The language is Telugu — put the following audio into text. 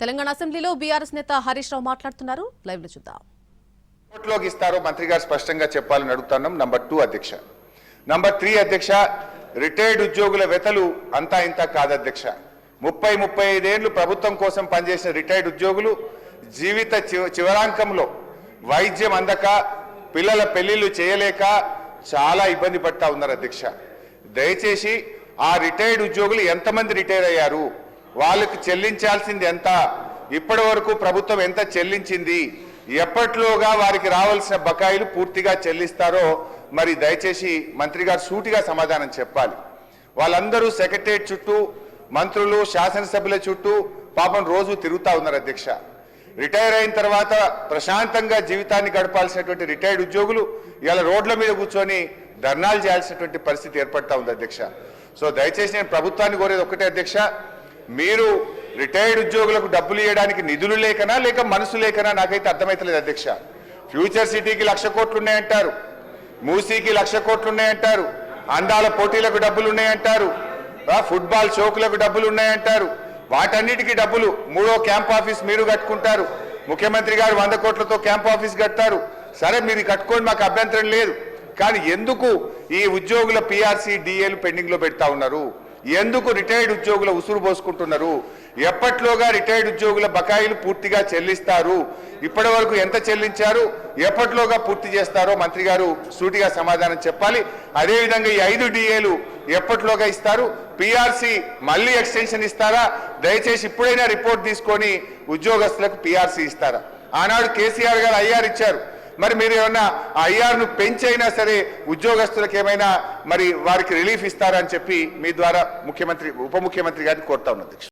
తెలంగాణ అసెంబ్లీలో బీఆర్ఎస్ నేత హరీష్ రావు మాట్లాడుతున్నారు. లైవ్ లో చూద్దాం. కోట్లోకి ఇస్తారో మంత్రి గారు స్పష్టంగా చెప్పాలని అడుగుతున్నాం. నంబర్ 2 అధ్యక్ష. నంబర్ 3 అధ్యక్ష, రిటైర్డ్ ఉద్యోగుల వెతలు అంతా ఇంత కాదు అధ్యక్ష. 30-35 ఏళ్లు ప్రభుత్వం కోసం పనిచేసిన రిటైర్డ్ ఉద్యోగులు జీవిత చివరాంకంలో వైద్యం అందక పిల్లల పెళ్లిళ్లు చేయలేక చాలా ఇబ్బంది పడతా ఉన్నారు అధ్యక్ష. దయచేసి ఆ రిటైర్డ్ ఉద్యోగులు ఎంతమంది రిటైర్ అయ్యారు, వాళ్ళకి చెల్లించాల్సింది ఎంత, ఇప్పటి వరకు ప్రభుత్వం ఎంత చెల్లించింది, ఎప్పట్లోగా వారికి రావాల్సిన బకాయిలు పూర్తిగా చెల్లిస్తారో మరి దయచేసి మంత్రి గారు సూటిగా సమాధానం చెప్పాలి. వాళ్ళందరూ సెక్రటరియట్ చుట్టూ, మంత్రులు శాసనసభ్యుల చుట్టూ పాపం రోజు తిరుగుతూ ఉన్నారు అధ్యక్ష. రిటైర్ అయిన తర్వాత ప్రశాంతంగా జీవితాన్ని గడపాల్సినటువంటి రిటైర్డ్ ఉద్యోగులు ఇలా రోడ్ల మీద కూర్చొని ధర్నాలు చేయాల్సినటువంటి పరిస్థితి ఏర్పడతా ఉంది అధ్యక్ష. సో దయచేసి నేను ప్రభుత్వాన్ని కోరేది ఒక్కటే అధ్యక్ష, మీరు రిటైర్డ్ ఉద్యోగులకు డబ్బులు ఇవ్వడానికి నిధులు లేకనా లేక మనసు లేకనా నాకైతే అర్థమైతలేదు అధ్యక్ష. ఫ్యూచర్ సిటీకి 1,00,000 కోట్లు ఉన్నాయంటారు, మూసీకి 1,00,000 కోట్లు ఉన్నాయంటారు, అందాల పోటీలకు డబ్బులు ఉన్నాయంటారు, ఫుట్బాల్ షోకులకు డబ్బులు ఉన్నాయంటారు. వాటన్నిటికీ డబ్బులు 3వ క్యాంప్ ఆఫీస్ మీరు కట్టుకుంటారు, ముఖ్యమంత్రి గారు 100 కోట్లతో క్యాంప్ ఆఫీస్ కట్టారు. సరే మీరు కట్టుకోండి, మాకు అభ్యంతరం లేదు. కానీ ఎందుకు ఈ ఉద్యోగుల పిఆర్సీ డిఏలు పెండింగ్ లో పెడతా ఉన్నారు? ఎందుకు రిటైర్డ్ ఉద్యోగుల ఉసురు పోసుకుంటున్నారు? ఎప్పట్లోగా రిటైర్డ్ ఉద్యోగుల బకాయిలు పూర్తిగా చెల్లిస్తారు? ఇప్పటి వరకు ఎంత చెల్లించారు, ఎప్పట్లోగా పూర్తి చేస్తారో మంత్రి గారు సూటిగా సమాధానం చెప్పాలి. అదేవిధంగా ఈ 5 డిఏలు ఎప్పట్లోగా ఇస్తారు? పిఆర్సీ మళ్ళీ ఎక్స్టెన్షన్ ఇస్తారా? దయచేసి ఇప్పుడైనా రిపోర్ట్ తీసుకొని ఉద్యోగస్తులకు పిఆర్సీ ఇస్తారా? ఆనాడు కేసీఆర్ గారు ఐఆర్ ఇచ్చారు, మరి మీరు ఏమన్నా ఆ ఐఆర్ను పెంచైనా సరే ఉద్యోగస్తులకు ఏమైనా మరి వారికి రిలీఫ్ ఇస్తారా అని చెప్పి మీ ద్వారా ముఖ్యమంత్రి ఉప ముఖ్యమంత్రి గారిని కోరుతా ఉన్నా అధ్యక్ష.